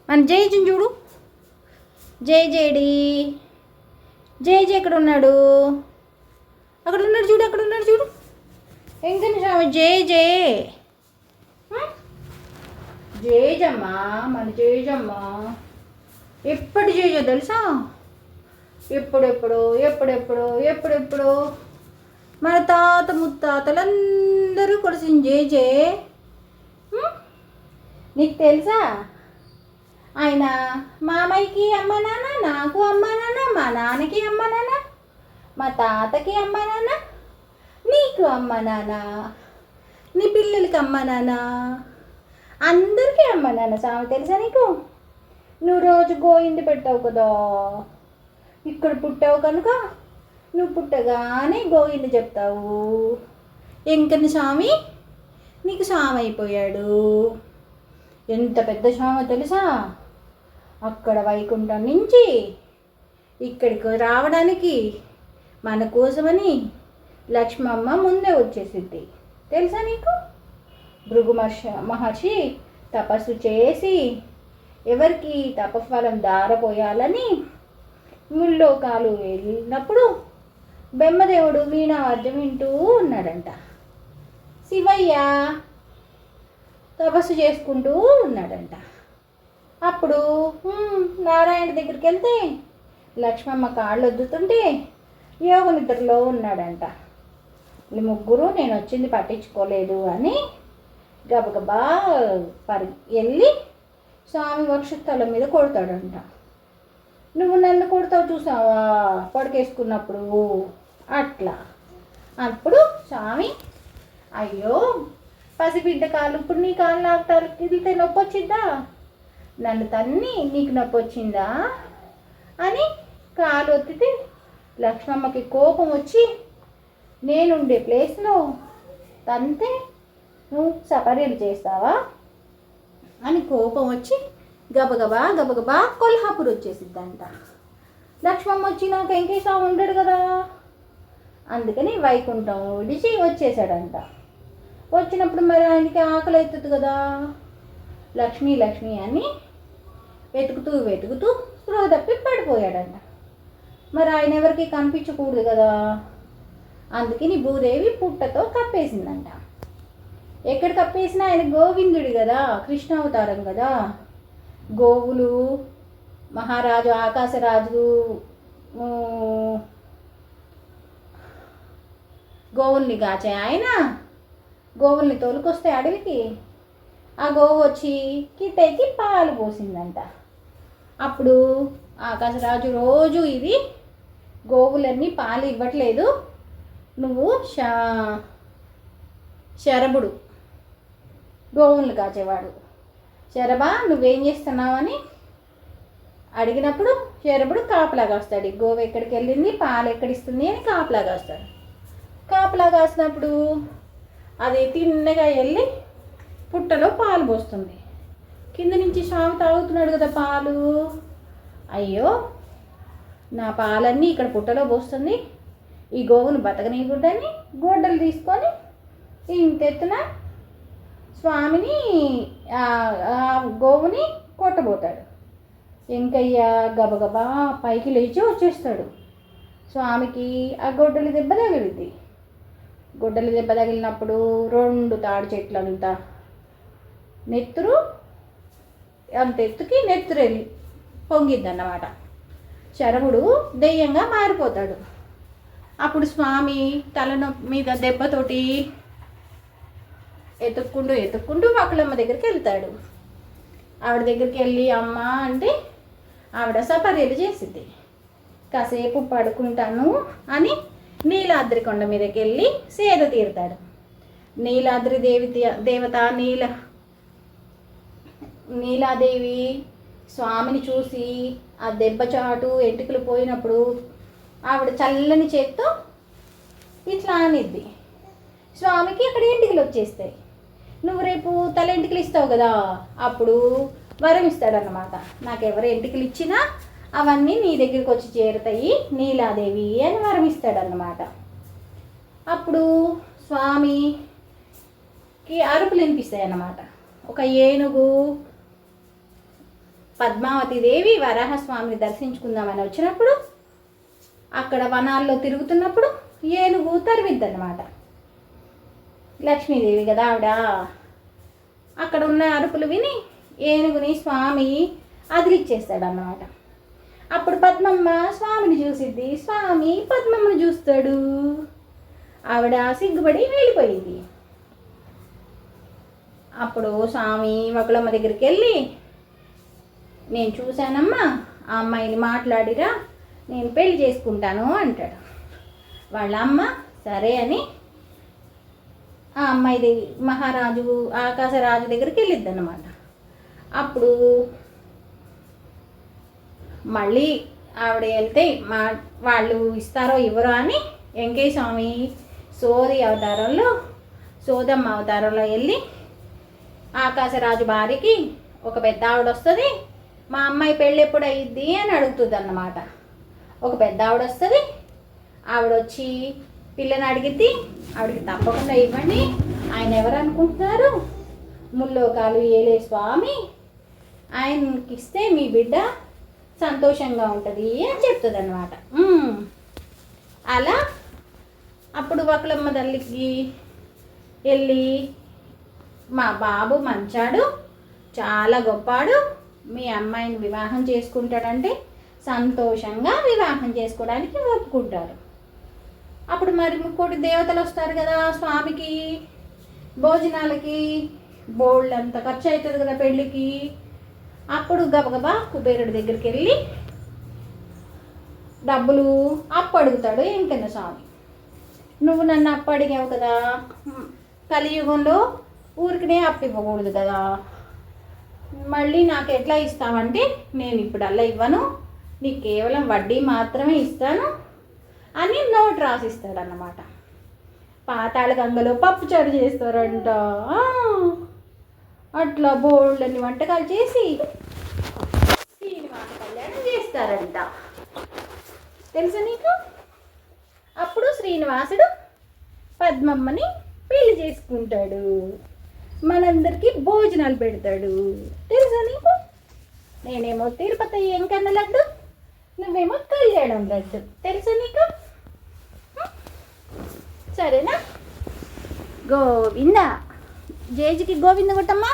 మన జేజుని చూడు. JD JG ఎక్కడ ఉన్నాడు? అక్కడ ఉన్నాడు చూడు, అక్కడ ఉన్నాడు చూడు. వెంకన్న స్వామి జే జేజమ్మా, మన జేజమ్మా. ఎప్పటి జేజో తెలుసా? ఎప్పుడెప్పుడు మన తాత ముత్తాతలందరూ కొలిసిన జేజే. నీకు తెలుసా? ఆయన మామయ్యకి అమ్మ నాన్న, నాకు అమ్మ నాన్న, మా నాన్నకి అమ్మ నాన్న, మా తాతకి అమ్మ నాన్న, నీకు అమ్మ నాన్న, నీ పిల్లలకి అమ్మ నాన్న, అందరికీ అమ్మ నాన్న స్వామి. తెలుసా నీకు? నువ్వు రోజు గోయింది పెట్టావు కదా, ఇక్కడ పుట్టావు కనుక నువ్వు పుట్టగానే గోయింది చెప్తావు. వెంకన్న స్వామి నీకు స్వామి అయిపోయాడు. ఎంత పెద్ద స్వామి తెలుసా? అక్కడ వైకుంఠం నుంచి ఇక్కడికి రావడానికి మన కోసమని లక్ష్మమ్మ ముందే వచ్చేసింది. తెలుసా నీకు? భృగు మహర్షి తపస్సు చేసి ఎవరికి తపఫలం దారపోయాలని ముల్లోకాలు వెళ్ళినప్పుడు బ్రహ్మదేవుడు వీణావాద్యం వింటూ ఉన్నాడంట. శివయ్య తపస్సు చేసుకుంటూ ఉన్నాడంట. అప్పుడు నారాయణ దగ్గరికి వెళ్తే లక్ష్మమ్మ కాళ్ళు వద్దుతుంటే యోగ నిద్రలో ఉన్నాడంట. ఈ ముగ్గురు నేను వచ్చింది పట్టించుకోలేదు అని గబగబా వెళ్ళి స్వామి వక్షస్థలం మీద కొడతాడంట. నువ్వు నన్ను కొడతావు చూసావా పడకేసుకున్నప్పుడు అట్లా. అప్పుడు స్వామి అయ్యో పసిబిడ్డ కాలు, ఇప్పుడు నీ కాళ్ళు నాకు తిరిగితే నొప్పి వచ్చిందా? నన్ను తన్ని నీకు నొప్పి వచ్చిందా అని కాలు ఒత్తితే లక్ష్మమ్మకి కోపం వచ్చి నేనుండే ప్లేస్లో తంతే నువ్వు సపర్యలు చేస్తావా అని కోపం వచ్చి గబగబా కొల్హాపూర్ వచ్చేసిద్దంట. లక్ష్మమ్మ వచ్చినాక వెంకటేశ్వర ఉండడు కదా, అందుకని వైకుంఠం విడిచి వచ్చేసాడంట. వచ్చినప్పుడు మరి ఆయనకి ఆకలి అవుతుంది కదా, లక్ష్మి అని వెతుకుతూ స్పృహ తప్పి పడిపోయాడంట. మరి ఆయన ఎవరికి కనిపించకూడదు కదా, అందుకని భూదేవి పుట్టతో కప్పేసిందంట. ఎక్కడ కప్పేసినా ఆయన గోవిందుడు కదా, కృష్ణావతారం కదా. గోవులు మహారాజు ఆకాశరాజు గోవుల్ని కాచే ఆయన గోవుల్ని తోలుకొస్తే అడవికి ఆ గోవు వచ్చి కిట్టకి పాలు పోసిందంట. అప్పుడు ఆకాశరాజు రోజు ఇది గోవులన్నీ పాలు ఇవ్వట్లేదు, నువ్వు శరభుడు గోవుల్ని కాచేవాడు, శరభా నువ్వేం చేస్తున్నావని అడిగినప్పుడు శరభుడు కాపలాగా వస్తాడు. గోవు ఎక్కడికి వెళ్ళింది, పాలు ఎక్కడిస్తుంది అని కాపలాగా వస్తాడు. కాపలాగా వస్తున్నప్పుడు అది తిన్నగా వెళ్ళి పుట్టలో పాలు పోస్తుంది. కింద నుంచి స్వామి తాగుతున్నాడు కదా పాలు. అయ్యో నా పాలన్నీ ఇక్కడ పుట్టలో పోస్తుంది, ఈ గోవును బతకనీయకూడదని గొడ్డలు తీసుకొని ఇంతెత్తున స్వామిని గోవుని కొట్టబోతాడు. వెంకయ్య గబగబా పైకి లేచి వచ్చేస్తాడు. స్వామికి ఆ గొడ్డలి దెబ్బ తగిలింది. గొడ్డలి దెబ్బ తగిలినప్పుడు 2 తాడి చెట్లంతా నెత్తురు అంత ఎత్తుకి నెత్తురు వెళ్ళి పొంగిద్ది అన్నమాట. శరభుడు దెయ్యంగా మారిపోతాడు. అప్పుడు స్వామి తలనొప్పి మీద దెబ్బతోటి ఎత్తుక్కుంటూ వకులమ్మ దగ్గరికి వెళ్తాడు. ఆవిడ దగ్గరికి వెళ్ళి అమ్మ అంటే ఆవిడ సపర్యలు చేసింది. కాసేపు పడుకుంటాను అని నీలాద్రి కొండ మీదకి వెళ్ళి సేద తీరుతాడు. నీలాద్రి దేవత నీలాదేవి స్వామిని చూసి ఆ దెబ్బ చాటు ఎంటుకలు పోయినప్పుడు ఆవిడ చల్లని చేత్తో ఇట్లా అనిద్ది. స్వామికి అక్కడ ఎంటుకలు వచ్చేస్తాయి. నువ్వు రేపు తల ఎంటుకలు ఇస్తావు కదా, అప్పుడు వరం ఇస్తాడన్నమాట. నాకు ఎవరు ఎంటుకలు ఇచ్చినా అవన్నీ నీ దగ్గరికి వచ్చి చేరుతాయి నీలాదేవి అని వరం ఇస్తాడన్నమాట. అప్పుడు స్వామికి అరుపులు వినిపిస్తాయి అన్నమాట. ఒక ఏనుగు పద్మావతి దేవి వరాహస్వామిని దర్శించుకుందామని వచ్చినప్పుడు అక్కడ వనాల్లో తిరుగుతున్నప్పుడు ఏనుగు తరిమిద్దన్నమాట. లక్ష్మీదేవి కదా ఆవిడ. అక్కడ ఉన్న అరుపులు విని ఏనుగుని స్వామి అదిలిచ్చేస్తాడన్నమాట. అప్పుడు పద్మమ్మ స్వామిని చూసిద్ది, స్వామి పద్మమ్మను చూస్తాడు. ఆవిడ సిగ్గుపడి వెళ్ళిపోయింది. అప్పుడు స్వామి వకులమ్మ దగ్గరికి వెళ్ళి, నేను చూశానమ్మా, ఆ అమ్మాయిని మాట్లాడిరా, నేను పెళ్లి చేసుకుంటాను అంటాడు. వాళ్ళ అమ్మ సరే అని ఆ అమ్మాయి మహారాజు ఆకాశరాజు దగ్గరికి వెళ్ళిద్ది అన్నమాట. అప్పుడు మళ్ళీ ఆవిడ వెళ్తే వాళ్ళు ఇస్తారో ఇవ్వరో అని వెంకయ్య స్వామి సోదమ్మ అవతారంలో వెళ్ళి ఆకాశరాజు భార్యకి ఒక పెద్ద ఆవిడ వస్తుంది, మా అమ్మాయి పెళ్ళి ఎప్పుడు అయ్యిద్ది అని అడుగుతుంది అన్నమాట. ఒక పెద్ద ఆవిడ వస్తుంది, ఆవిడ వచ్చి పిల్లని అడిగిద్ది, ఆవిడకి తప్పకుండా ఇవ్వండి, ఆయన ఎవరు అనుకుంటున్నారు, ముల్లోకాలు ఏలే స్వామి, ఆయనకి ఇస్తే మీ బిడ్డ సంతోషంగా ఉంటుంది అని చెప్తుంది అన్నమాట. అలా అప్పుడు వకులమ్మ తల్లికి వెళ్ళి, మా బాబు మంచాడు, చాలా గొప్పాడు, మీ అమ్మాయిని వివాహం చేసుకుంటాడంటే సంతోషంగా వివాహం చేసుకోవడానికి ఒప్పుకుంటారు. అప్పుడు మరి ముక్కోటి దేవతలు వస్తారు కదా స్వామికి భోజనాలకి, బోల్డ్ అంత ఖర్చు అవుతుంది కదా పెళ్ళికి. అప్పుడు గబగబా కుబేరుడి దగ్గరికి వెళ్ళి డబ్బులు అప్పు అడుగుతాడు వెంకన్న స్వామి. నువ్వు నన్ను అప్పు అడిగావు కదా, కలియుగంలో ఊరికినే అప్పు ఇవ్వకూడదు కదా, మళ్ళీ నాకు ఎట్లా ఇస్తావంటే, నేను ఇప్పుడు అలా ఇవ్వను, నీకు కేవలం వడ్డీ మాత్రమే ఇస్తాను అని నోట్ రాసిస్తాడన్నమాట. పాతాళ గంగలో పప్పుచారు చేస్తారంట. అట్లా బోల్డ్ అని వంటకాలు చేసి శ్రీనివాస కళ్యాణం చేస్తారంట. తెలుసా నీకు? అప్పుడు శ్రీనివాసుడు పద్మమ్మని పెళ్లి చేసుకుంటాడు, మనందరికీ భోజనాలు పెడతాడు. తెలుసా నీకు? నేనేమో తిరుపతి వెంకన్న లడ్డు, నువ్వేమో కళ్యాణం లడ్డు. తెలుసా నీకు? సరేనా? గోవింద జేజుకి గోవింద కొట్టమ్మా.